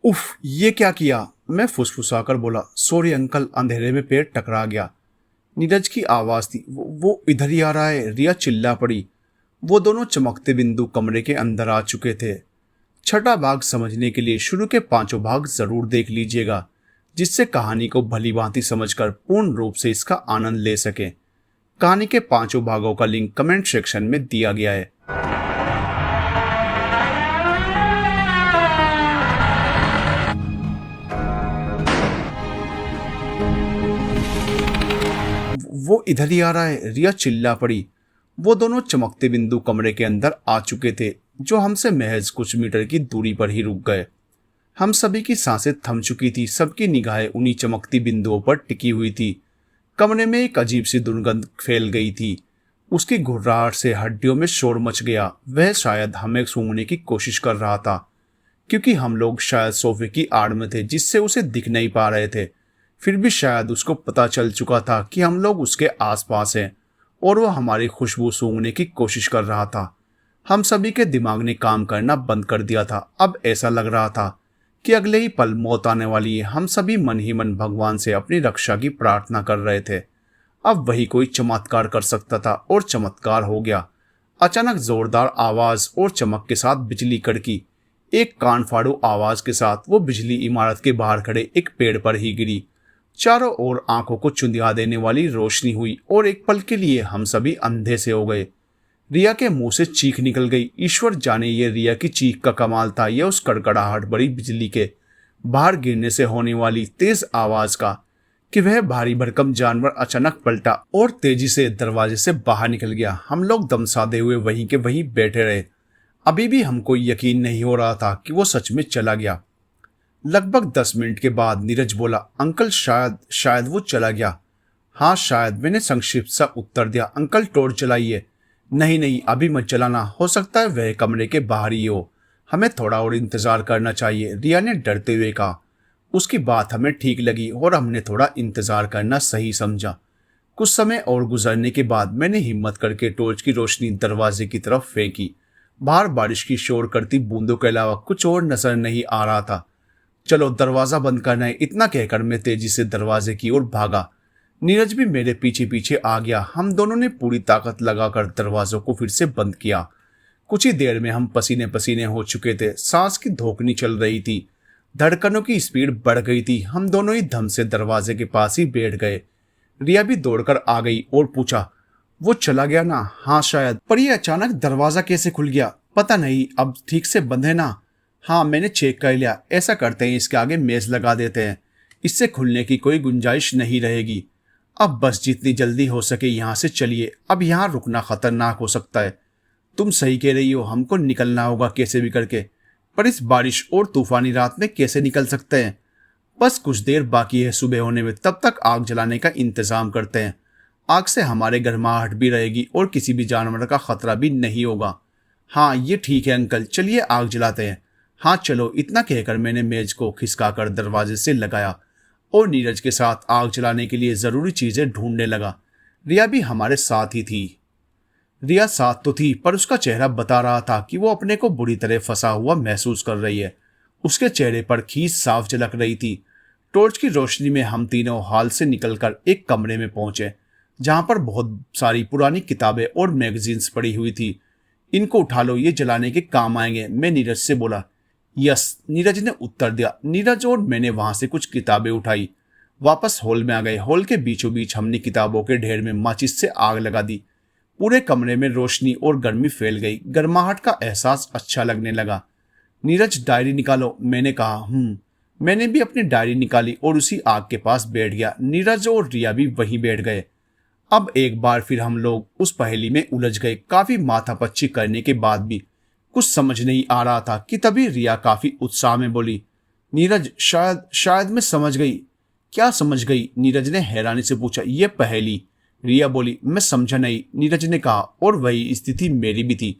उफ, ये क्या किया? मैं फुसफुसाकर बोला। सॉरी अंकल, अंधेरे में पैर टकरा गया। नीरज की आवाज थी। वो इधर ही आ रहा है, रिया चिल्ला पड़ी। वो दोनों चमकते बिंदु कमरे के अंदर आ चुके थे। छठा भाग समझने के लिए शुरू के पांचों भाग जरूर देख लीजिएगा, जिससे कहानी को भली भांति समझकर पूर्ण रूप से इसका आनंद ले सके। कहानी के पांचों भागों का लिंक कमेंट सेक्शन में दिया गया है। वो इधर ही आ रहा है, रिया चिल्ला पड़ी। वो दोनों चमकते बिंदु कमरे के अंदर आ चुके थे, जो हमसे महज कुछ मीटर की दूरी पर ही रुक गए। हम सभी की सांसें थम चुकी थी, सबकी निगाहें उन्हीं चमकती बिंदुओं पर टिकी हुई थी। कमरे में एक अजीब सी दुर्गंध फैल गई थी। उसकी घुर्राहट से हड्डियों में शोर मच गया। वह शायद हमें सूंघने की कोशिश कर रहा था, क्योंकि हम लोग शायद सोफे की आड़ में थे, जिससे उसे दिख नहीं पा रहे थे। फिर भी शायद उसको पता चल चुका था कि हम लोग उसके आसपास हैं और वह हमारी खुशबू सूंघने की कोशिश कर रहा था। हम सभी के दिमाग ने काम करना बंद कर दिया था। अब ऐसा लग रहा था कि अगले ही पल मौत आने वाली है। हम सभी मन ही मन भगवान से अपनी रक्षा की प्रार्थना कर रहे थे। अब वही कोई चमत्कार कर सकता था, और चमत्कार हो गया। अचानक जोरदार आवाज और चमक के साथ बिजली कड़की। एक कान फाड़ू आवाज के साथ वो बिजली इमारत के बाहर खड़े एक पेड़ पर ही गिरी। चारों ओर आंखों को चुंधिया देने वाली रोशनी हुई और एक पल के लिए हम सभी अंधे से हो गए। रिया के मुंह से चीख निकल गई। ईश्वर जाने ये रिया की चीख का कमाल था या उस कड़कड़ाहट भरी बिजली के बाहर गिरने से होने वाली तेज आवाज का, कि वह भारी भरकम जानवर अचानक पलटा और तेजी से दरवाजे से बाहर निकल गया। हम लोग दम साधे हुए वहीं के वहीं बैठे रहे। अभी भी हमको यकीन नहीं हो रहा था कि वो सच में चला गया। लगभग 10 मिनट के बाद नीरज बोला, अंकल शायद वो चला गया। हाँ शायद, मैंने संक्षिप्त सा उत्तर दिया। अंकल टॉर्च जलाइए। नहीं, अभी मत जलाना, हो सकता है वह कमरे के बाहर ही हो। हमें थोड़ा और इंतजार करना चाहिए, रिया ने डरते हुए कहा। उसकी बात हमें ठीक लगी और हमने थोड़ा इंतजार करना सही समझा। कुछ समय और गुजरने के बाद मैंने हिम्मत करके टॉर्च की रोशनी दरवाजे की तरफ फेंकी। बाहर बारिश की शोर करती बूंदों के अलावा कुछ और नजर नहीं आ रहा था। चलो दरवाजा बंद करना है, इतना कहकर मैं तेजी से दरवाजे की ओर भागा। नीरज भी मेरे पीछे पीछे आ गया। हम दोनों ने पूरी ताकत लगाकर दरवाजों को फिर से बंद किया। कुछ ही देर में हम पसीने पसीने हो चुके थे। सांस की धोखनी चल रही थी, धड़कनों की स्पीड बढ़ गई थी। हम दोनों ही धम से दरवाजे के पास ही बैठ गए। रिया भी दौड़कर आ गई और पूछा, वो चला गया ना? हाँ शायद, पर ये अचानक दरवाजा कैसे खुल गया? पता नहीं, अब ठीक से बंद है ना? हाँ मैंने चेक कर लिया। ऐसा करते हैं, इसके आगे मेज लगा देते हैं, इससे खुलने की कोई गुंजाइश नहीं रहेगी। अब बस जितनी जल्दी हो सके यहाँ से चलिए, अब यहाँ रुकना खतरनाक हो सकता है। तुम सही कह रही हो, हमको निकलना होगा कैसे भी करके, पर इस बारिश और तूफानी रात में कैसे निकल सकते हैं? बस कुछ देर बाकी है सुबह होने में, तब तक आग जलाने का इंतजाम करते हैं। आग से हमारे गर्माहट भी रहेगी और किसी भी जानवर का खतरा भी नहीं होगा। हाँ ये ठीक है अंकल, चलिए आग जलाते हैं। हाँ चलो, इतना कहकर मैंने मेज को खिसकाकर दरवाजे से लगाया और नीरज के साथ आग जलाने के लिए जरूरी चीजें ढूंढने लगा। रिया भी हमारे साथ ही थी। रिया साथ तो थी, पर उसका चेहरा बता रहा था कि वो अपने को बुरी तरह फंसा हुआ महसूस कर रही है। उसके चेहरे पर खींच साफ झलक रही थी। टॉर्च की रोशनी में हम तीनों हॉल से निकलकर एक कमरे में पहुंचे, जहां पर बहुत सारी पुरानी किताबें और मैगजीन्स पड़ी हुई थी। इनको उठा लो, ये जलाने के काम आएंगे, मैं नीरज से बोला। यस, नीरज ने उत्तर दिया। नीरज और मैंने वहां से कुछ किताबें उठाई, वापस हॉल में आ गए। हॉल के बीचों बीच हमने किताबों के ढेर में माचिस से आग लगा दी। पूरे कमरे में रोशनी और गर्मी फैल गई। गर्माहट का एहसास अच्छा लगने लगा। नीरज डायरी निकालो, मैंने कहा। मैंने भी अपनी डायरी निकाली और उसी आग के पास बैठ गया। नीरज और रिया भी वहीं बैठ गए। अब एक बार फिर हम लोग उस पहेली में उलझ गए। काफी माथापच्ची करने के बाद भी कुछ समझ नहीं आ रहा था कि तभी रिया काफी उत्साह में बोली, नीरज शायद मैं समझ गई। क्या समझ गई? नीरज ने हैरानी से पूछा। ये पहेली, रिया बोली। मैं समझा नहीं, नीरज ने कहा, और वही स्थिति मेरी भी थी।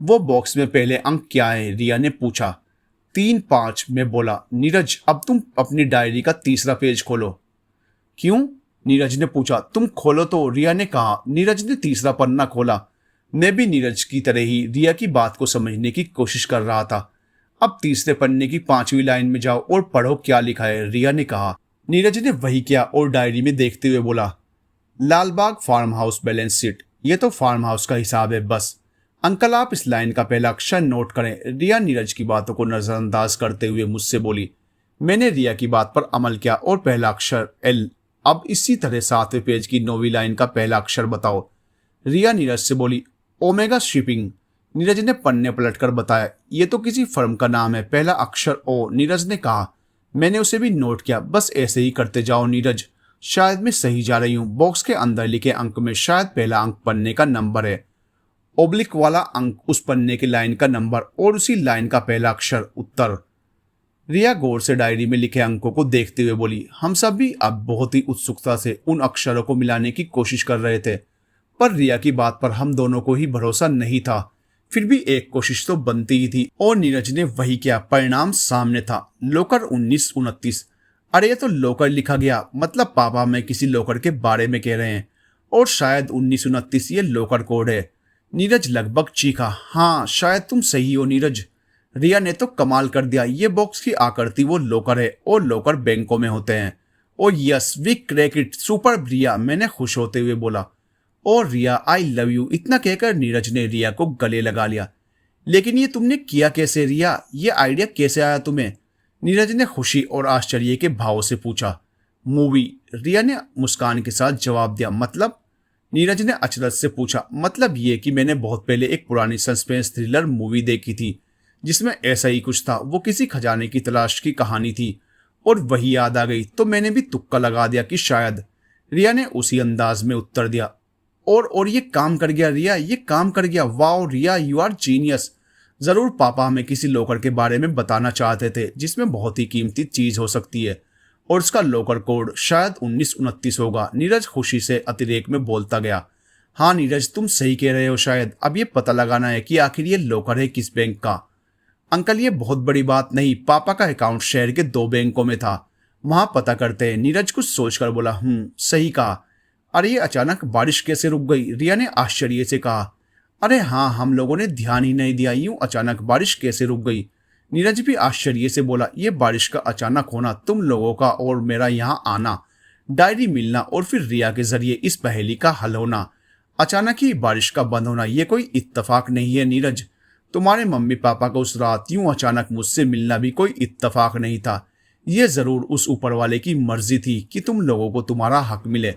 वो बॉक्स में पहले अंक क्या है? रिया ने पूछा। 3 5, मैं बोला। नीरज अब तुम अपनी डायरी का तीसरा पेज खोलो। क्यों? नीरज ने पूछा। तुम खोलो तो, रिया ने कहा। नीरज ने तीसरा पन्ना खोला। मैं भी नीरज की तरह ही रिया की बात को समझने की कोशिश कर रहा था। अब तीसरे पन्ने की 5वीं लाइन में जाओ और पढ़ो क्या लिखा है, रिया ने कहा। नीरज ने वही किया और डायरी में देखते हुए बोला, Lalbagh farm house balance sheet. ये तो फार्म हाउस का हिसाब है बस। अंकल आप इस लाइन का पहला अक्षर नोट करें। रिया नीरज की बातों को नजरअंदाज करते हुए मुझसे बोली। मैंने रिया की बात पर अमल किया और पहला अक्षर एल। अब इसी तरह 7वें पेज की 9वीं लाइन का पहला अक्षर बताओ। रिया नीरज से बोली, ओमेगा शिपिंग। नीरज ने पन्ने पलटकर बताया, ये तो किसी फर्म का नाम है, पहला अक्षर ओ। नीरज ने कहा, मैंने उसे भी नोट किया, बस ऐसे ही करते जाओ नीरज। शायद मैं सही जा रही हूँ। बॉक्स के अंदर लिखे अंक में शायद पहला अंक पन्ने का नंबर है, ओब्लिक वाला अंक उस पन्ने की लाइन का नंबर और उसी लाइन का पहला अक्षर उत्तर। रिया गौर से डायरी में लिखे अंकों को देखते हुए बोली। हम सब भी अब बहुत ही उत्सुकता से उन अक्षरों को मिलाने की कोशिश कर रहे थे, पर रिया की बात पर हम दोनों को ही भरोसा नहीं था। फिर भी एक कोशिश तो बनती ही थी और नीरज ने वही किया। परिणाम सामने था, लोकर 1929। अरे ये तो लोकर लिखा गया, मतलब पापा मैं किसी लोकर के बारे में कह रहे हैं और शायद 1929 ये लोकर कोड है। नीरज लगभग चीखा, हाँ शायद तुम सही हो नीरज। रिया ने तो कमाल कर दिया, ये बॉक्स की आकृति वो लोकर है और लोकर बैंकों में होते हैं। Oh yes we crack it, super Riya, मैंने खुश होते हुए बोला। और रिया आई लव यू। इतना कहकर नीरज ने रिया को गले लगा लिया। लेकिन ये तुमने किया कैसे रिया, ये आइडिया कैसे आया तुम्हें? नीरज ने खुशी और आश्चर्य के भाव से पूछा। मूवी, रिया ने मुस्कान के साथ जवाब दिया। मतलब? नीरज ने अचरज से पूछा। मतलब ये कि मैंने बहुत पहले एक पुरानी सस्पेंस थ्रिलर मूवी देखी थी जिसमें ऐसा ही कुछ था। वो किसी खजाने की तलाश की कहानी थी और वही याद आ गई, तो मैंने भी तुक्का लगा दिया कि शायद। रिया ने उसी अंदाज में उत्तर दिया। और ये काम कर गया रिया, ये काम कर गया। Wow Riya, you are genius. जरूर पापा हमें किसी लोकर के बारे में बताना चाहते थे जिसमें बहुत ही कीमती चीज हो सकती है और उसका लोकर कोड शायद 1929 होगा। नीरज खुशी से अतिरेक में बोलता गया। हाँ नीरज, तुम सही कह रहे हो। शायद अब ये पता लगाना है कि आखिर ये लोकर है किस बैंक का। अंकल ये बहुत बड़ी बात नहीं, पापा का अकाउंट शहर के 2 बैंकों में था, वहां पता करते हैं। नीरज कुछ सोचकर बोला, सही कहा। अरे ये अचानक बारिश कैसे रुक गई? रिया ने आश्चर्य से कहा। अरे हाँ, हम लोगों ने ध्यान ही नहीं दिया, यूं अचानक बारिश कैसे रुक गई? नीरज भी आश्चर्य से बोला, ये बारिश का अचानक होना, तुम लोगों का और मेरा यहाँ आना, डायरी मिलना और फिर रिया के जरिए इस पहेली का हल होना, अचानक ही बारिश का बंद होना, ये कोई इत्तेफाक नहीं है नीरज। तुम्हारे मम्मी पापा को उस रात यूं अचानक मुझसे मिलना भी कोई इत्तेफाक नहीं था। ये जरूर उस ऊपर वाले की मर्जी थी कि तुम लोगों को तुम्हारा हक मिले।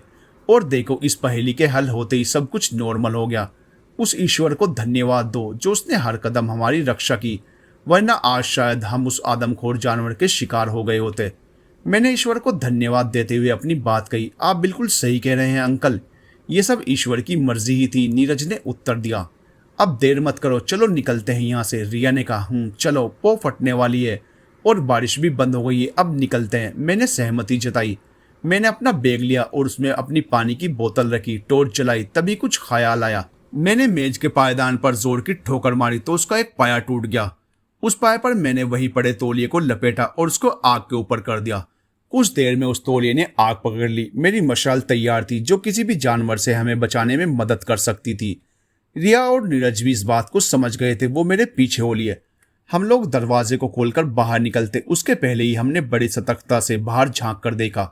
और देखो, इस पहेली के हल होते ही सब कुछ नॉर्मल हो गया। उस ईश्वर को धन्यवाद दो जो उसने हर कदम हमारी रक्षा की, वरना आज शायद हम उस आदमखोर जानवर के शिकार हो गए होते। मैंने ईश्वर को धन्यवाद देते हुए अपनी बात कही। आप बिल्कुल सही कह रहे हैं अंकल, ये सब ईश्वर की मर्जी ही थी, नीरज ने उत्तर दिया। अब देर मत करो, चलो निकलते हैं यहाँ से, रिया ने कहा। चलो, पो फटने वाली है और बारिश भी बंद हो गई है, अब निकलते हैं। मैंने सहमति जताई। मैंने अपना बैग लिया और उसमें अपनी पानी की बोतल रखी, टॉर्च जलाई। तभी कुछ ख्याल आया। मैंने मेज के पायदान पर जोर की ठोकर मारी तो उसका एक पाया टूट गया। उस पाए पर मैंने वही पड़े तौलिए को लपेटा और उसको आग के ऊपर कर दिया। कुछ देर में उस तौलिए ने आग पकड़ ली। मेरी मशाल तैयार थी जो किसी भी जानवर से हमें बचाने में मदद कर सकती थी। रिया और नीरज भी इस बात को समझ गए थे। वो मेरे पीछे हो लिए। हम लोग दरवाजे को खोलकर बाहर निकलते उसके पहले ही हमने बड़ी सतर्कता से बाहर झांक कर देखा।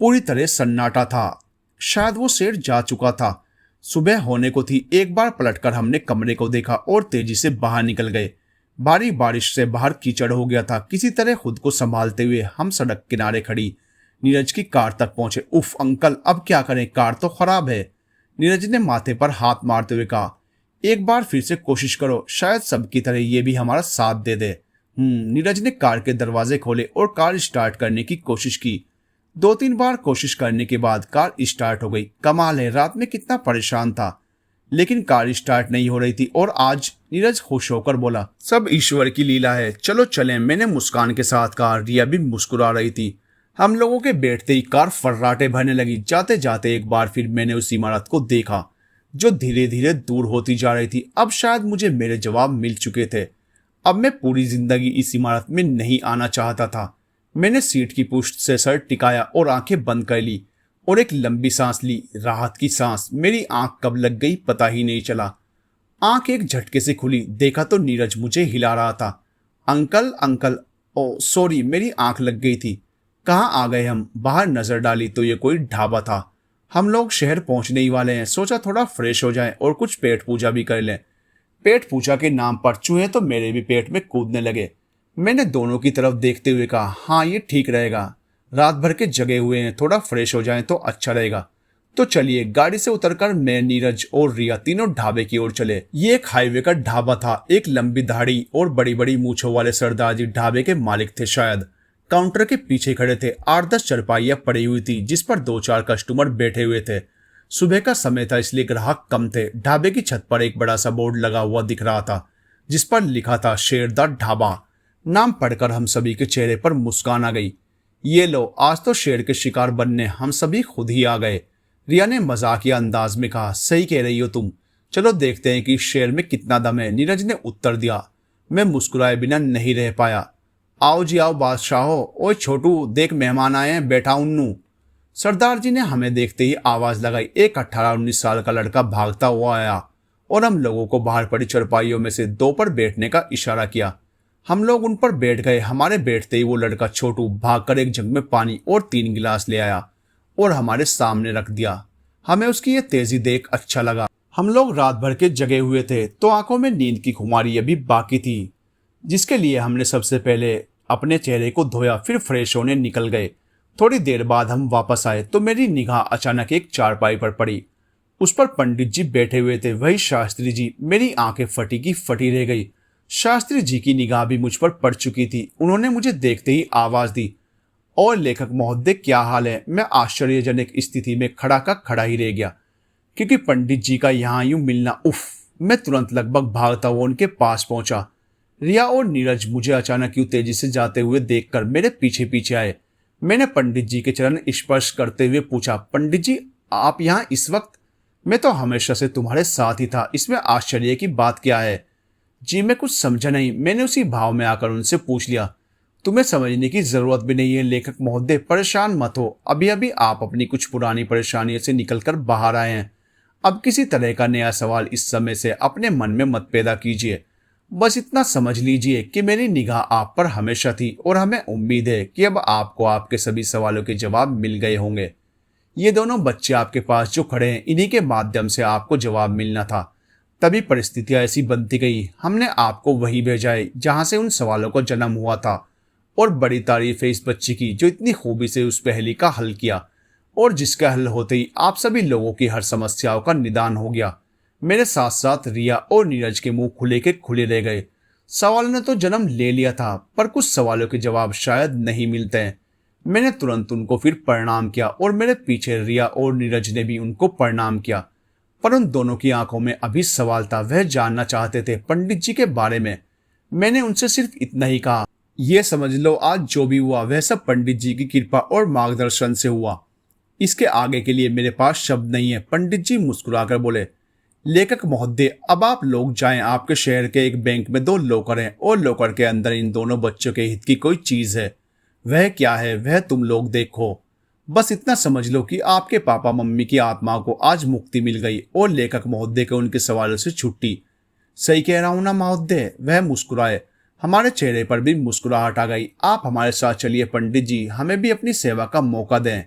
पूरी तरह सन्नाटा था। शायद वो शेर जा चुका था। सुबह होने को थी। एक बार पलटकर हमने कमरे को देखा और तेजी से बाहर निकल गए। भारी बारिश से बाहर कीचड़ हो गया था। किसी तरह खुद को संभालते हुए हम सड़क किनारे खड़ी नीरज की कार तक पहुंचे। उफ अंकल, अब क्या करें, कार तो खराब है। नीरज ने माथे पर हाथ मारते हुए कहा। एक बार फिर से कोशिश करो, शायद सबकी तरह ये भी हमारा साथ दे दे। नीरज ने कार के दरवाजे खोले और कार स्टार्ट करने की कोशिश की। 2-3 बार कोशिश करने के बाद कार स्टार्ट हो गई। कमाल है, रात में कितना परेशान था लेकिन कार स्टार्ट नहीं हो रही थी। और आज? नीरज खुश होकर बोला। सब ईश्वर की लीला है, चलो चलें, मैंने मुस्कान के साथ कहा। रिया भी मुस्कुरा रही थी। हम लोगों के बैठते ही कार फर्राटे भरने लगी। जाते जाते एक बार फिर मैंने उस इमारत को देखा जो धीरे धीरे दूर होती जा रही थी। अब शायद मुझे मेरे जवाब मिल चुके थे। अब मैं पूरी जिंदगी इस इमारत में नहीं आना चाहता था। मैंने सीट की पुष्ट से सर टिकाया और आंखें बंद कर ली और एक लंबी सांस ली, राहत की सांस। मेरी आंख कब लग गई पता ही नहीं चला। आंख एक झटके से खुली। देखा तो नीरज मुझे हिला रहा था अंकल अंकल, ओ सॉरी, मेरी आंख लग गई थी। कहाँ आ गए हम? बाहर नजर डाली तो ये कोई ढाबा था। हम लोग शहर पहुंचने ही वाले हैं, सोचा थोड़ा फ्रेश हो जाएं और कुछ पेट पूजा भी कर लें। पेट पूजा के नाम पर चूहे तो मेरे भी पेट में कूदने लगे। मैंने दोनों की तरफ देखते हुए कहा, हाँ ये ठीक रहेगा, रात भर के जगे हुए हैं, थोड़ा फ्रेश हो जाएं तो अच्छा रहेगा। तो चलिए, गाड़ी से उतरकर मैं, नीरज और रिया तीनों ढाबे की ओर चले। ये एक हाईवे का ढाबा था। एक लंबी दाढ़ी और बड़ी बड़ी मूछों वाले सरदार जी ढाबे के मालिक थे शायद। काउंटर के पीछे खड़े थे। 8-10 चारपाइयां पड़ी हुई थी जिस पर 2-4 कस्टमर बैठे हुए थे। सुबह का समय था इसलिए ग्राहक कम थे। ढाबे की छत पर एक बड़ा सा बोर्ड लगा हुआ दिख रहा था जिस पर लिखा था शेरदार ढाबा। नाम पढ़कर हम सभी के चेहरे पर मुस्कान आ गई। ये लो, आज तो शेर के शिकार बनने हम सभी खुद ही आ गए। रिया ने मजाकिया अंदाज में कहा, सही कह रही हो तुम, चलो देखते हैं कि शेर में कितना दम है। नीरज ने उत्तर दिया। मैं मुस्कुराए बिना नहीं रह पाया। आओ जी आओ बादशाहो, ओए छोटू देख मेहमान आए हैं, बैठा उन्नू। सरदार जी ने हमें देखते ही आवाज लगाई। एक 18-19 साल का लड़का भागता हुआ आया और हम लोगों को बाहर पड़ी चरपाइयों में से 2 पर बैठने का इशारा किया। हम लोग उन पर बैठ गए। हमारे बैठते ही वो लड़का छोटू भागकर एक जग में पानी और 3 गिलास ले आया और हमारे सामने रख दिया। हमें उसकी ये तेजी देख अच्छा लगा। हम लोग रात भर के जगे हुए थे तो आंखों में नींद की खुमारी अभी बाकी थी, जिसके लिए हमने सबसे पहले अपने चेहरे को धोया, फिर फ्रेश होने निकल गए। थोड़ी देर बाद हम वापस आए तो मेरी निगाह अचानक एक चारपाई पर पड़ी। उस पर पंडित जी बैठे हुए थे, वही शास्त्री जी। मेरी आंखें फटी की फटी रह गई। शास्त्री जी की निगाह भी मुझ पर पड़ चुकी थी। उन्होंने मुझे देखते ही आवाज दी, और लेखक महोदय क्या हाल है? मैं आश्चर्यजनक स्थिति में खड़ा का खड़ा ही रह गया, क्योंकि पंडित जी का यहाँ यूं मिलना, उफ। मैं तुरंत लगभग भागता हुआ उनके पास पहुंचा। रिया और नीरज मुझे अचानक यूं तेजी से जाते हुए देखकर मेरे पीछे पीछे आए। मैंने पंडित जी के चरण स्पर्श करते हुए पूछा, पंडित जी आप यहाँ इस वक्त? मैं तो हमेशा से तुम्हारे साथ ही था, इसमें आश्चर्य की बात क्या है? जी मैं कुछ समझा नहीं। मैंने उसी भाव में आकर उनसे पूछ लिया। तुम्हें समझने की जरूरत भी नहीं है लेखक महोदय, परेशान मत हो। अभी अभी आप अपनी कुछ पुरानी परेशानियों से निकलकर बाहर आए हैं। अब किसी तरह का नया सवाल इस समय से अपने मन में मत पैदा कीजिए। बस इतना समझ लीजिए कि मेरी निगाह आप पर हमेशा थी और हमें उम्मीद है कि अब आपको आपके सभी सवालों के जवाब मिल गए होंगे। ये दोनों बच्चे आपके पास जो खड़े हैं, इन्हीं के माध्यम से आपको जवाब मिलना था। तभी परिस्थितियां ऐसी बनती गई, हमने आपको वही भेजा है जहां से उन सवालों को जन्म हुआ था। और बड़ी तारीफ है इस बच्ची की जो इतनी खूबी से उस पहेली का हल किया और जिसका हल होते ही आप सभी लोगों की हर समस्याओं का निदान हो गया। मेरे साथ साथ रिया और नीरज के मुंह खुले के खुले रह गए। सवालों ने तो जन्म ले लिया था, पर कुछ सवालों के जवाब शायद नहीं मिलते हैं। मैंने तुरंत उनको फिर प्रणाम किया और मेरे पीछे रिया और नीरज ने भी उनको प्रणाम किया। पर उन दोनों की आंखों में अभी सवाल था। वह जानना चाहते थे पंडित जी के बारे में। मैंने उनसे सिर्फ इतना ही कहा, यह समझ लो आज जो भी हुआ वह सब पंडित जी की कृपा और मार्गदर्शन से हुआ। इसके आगे के लिए मेरे पास शब्द नहीं है। पंडित जी मुस्कुराकर बोले, लेखक महोदय अब आप लोग जाएं। आपके शहर के एक बैंक में 2 लॉकर हैं और लॉकर के अंदर इन दोनों बच्चों के हित की कोई चीज है। वह क्या है वह तुम लोग देखो। बस इतना समझ लो कि आपके पापा मम्मी की आत्मा को आज मुक्ति मिल गई और लेखक महोदय को उनके सवालों से छुट्टी। सही कह रहा हूं ना महोदय? वह मुस्कुराए। हमारे चेहरे पर भी मुस्कुराहट आ गई। आप हमारे साथ चलिए पंडित जी, हमें भी अपनी सेवा का मौका दें।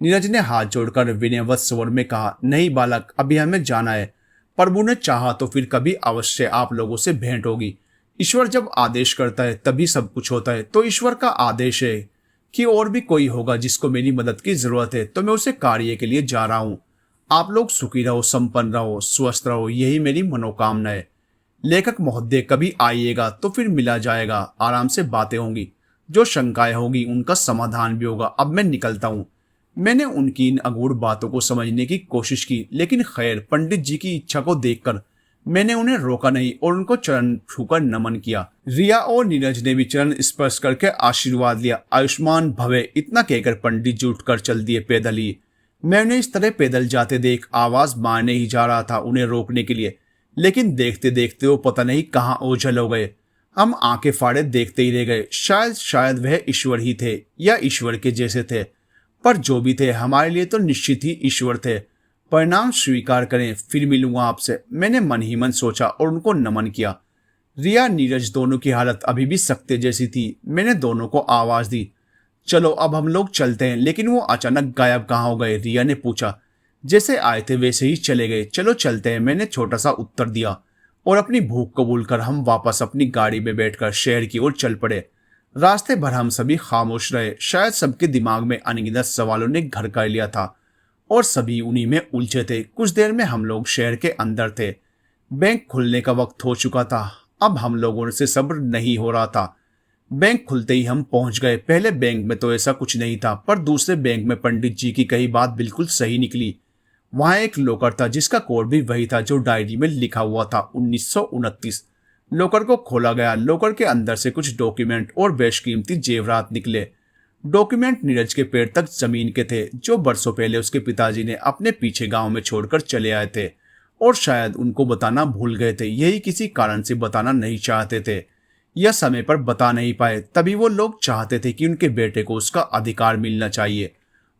नीरज ने हाथ जोड़कर विनयवत स्वर में कहा, नहीं बालक, अभी हमें जाना है। प्रभु ने चाहा तो फिर कभी अवश्य आप लोगों से भेंट होगी। ईश्वर जब आदेश करता है तभी सब कुछ होता है। तो ईश्वर का आदेश है कि और भी कोई होगा जिसको मेरी मदद की जरूरत है, तो मैं उसे कार्य के लिए जा रहा हूँ। आप लोग सुखी रहो, संपन्न रहो, स्वस्थ रहो, यही मेरी मनोकामना है। लेखक महोदय कभी आइएगा तो फिर मिला जाएगा, आराम से बातें होंगी, जो शंकाएं होगी उनका समाधान भी होगा। अब मैं निकलता हूँ। मैंने उनकी इन अगूढ़ बातों को समझने की कोशिश की, लेकिन खैर पंडित जी की इच्छा को देखकर मैंने उन्हें रोका नहीं और उनको चरण छूकर नमन किया। रिया और नीरज ने भी चरण स्पर्श करके आशीर्वाद लिया। आयुष्मान भवे, इतना कहकर पंडित जी उठकर चल दिए पैदल ही। मैं उन्हें इस तरह पैदल जाते देख आवाज मारने ही जा रहा था उन्हें रोकने के लिए, लेकिन देखते देखते वो पता नहीं कहाँ ओझल हो गए। हम आंखें फाड़े देखते ही रह गए। शायद वह ईश्वर ही थे या ईश्वर के जैसे थे, पर जो भी थे हमारे लिए तो निश्चित ही ईश्वर थे। परिणाम स्वीकार करें, फिर मिलूंगा आपसे, मैंने मन ही मन सोचा और उनको नमन किया। रिया नीरज दोनों की हालत अभी भी सख्ते जैसी थी। मैंने दोनों को आवाज दी, चलो अब हम लोग चलते हैं। लेकिन वो अचानक गायब कहाँ हो गए? रिया ने पूछा। जैसे आए थे वैसे ही चले गए। चलो चलते हैं, मैंने छोटा सा उत्तर दिया और अपनी भूख कबूल कर हम वापस अपनी गाड़ी में बैठकर शहर की ओर चल पड़े। रास्ते भर हम सभी खामोश रहे। शायद सबके दिमाग में अनगिनत सवालों ने घर कर लिया था और सभी उन्हीं में उलझे थे। कुछ देर में हम लोग शहर के अंदर थे। बैंक खुलने का वक्त हो चुका था। अब हम लोगों से सब्र नहीं हो रहा था। बैंक खुलते ही हम पहुंच गए। पहले बैंक में तो ऐसा कुछ नहीं था, पर दूसरे बैंक में पंडित जी की कही बात बिल्कुल सही निकली। वहां एक लॉकर था जिसका कोड भी वही था जो डायरी में लिखा हुआ था, 1929। लॉकर को खोला गया। लॉकर के अंदर से कुछ डॉक्यूमेंट और बेशकीमती जेवरात निकले। डॉक्यूमेंट नीरज के पैर तक जमीन के थे, जो बरसों पहले उसके पिताजी ने अपने पीछे गांव में छोड़कर चले आए थे और शायद उनको बताना भूल गए थे। यही किसी कारण से बताना नहीं चाहते थे या समय पर बता नहीं पाए। तभी वो लोग चाहते थे कि उनके बेटे को उसका अधिकार मिलना चाहिए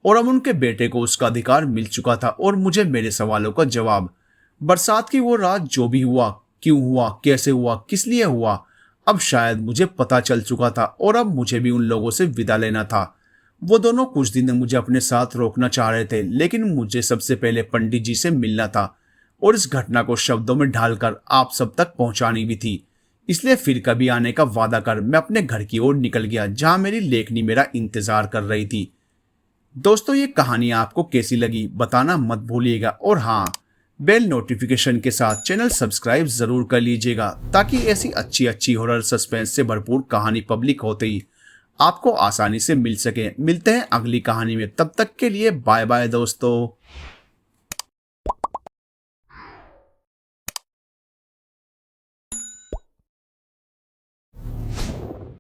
और अब उनके बेटे को उसका अधिकार मिल चुका था और मुझे मेरे सवालों का जवाब। बरसात की वो रात जो भी हुआ, क्यों हुआ, कैसे हुआ, किस लिए हुआ, अब शायद मुझे पता चल चुका था और अब मुझे भी उन लोगों से विदा लेना था। वो दोनों कुछ दिन मुझे अपने साथ रोकना चाह रहे थे, लेकिन मुझे सबसे पहले पंडित जी से मिलना था और इस घटना को शब्दों में ढालकर आप सब तक पहुंचानी भी थी। इसलिए फिर कभी आने का वादा कर मैं अपने घर की ओर निकल गया, जहां मेरी लेखनी मेरा इंतजार कर रही थी। दोस्तों, ये कहानी आपको कैसी लगी बताना मत भूलिएगा और हाँ, बेल नोटिफिकेशन के साथ चैनल सब्सक्राइब जरूर कर लीजिएगा ताकि ऐसी अच्छी अच्छी हॉरर सस्पेंस से भरपूर कहानी पब्लिक होते ही आपको आसानी से मिल सके। मिलते हैं अगली कहानी में, तब तक के लिए बाय बाय दोस्तों।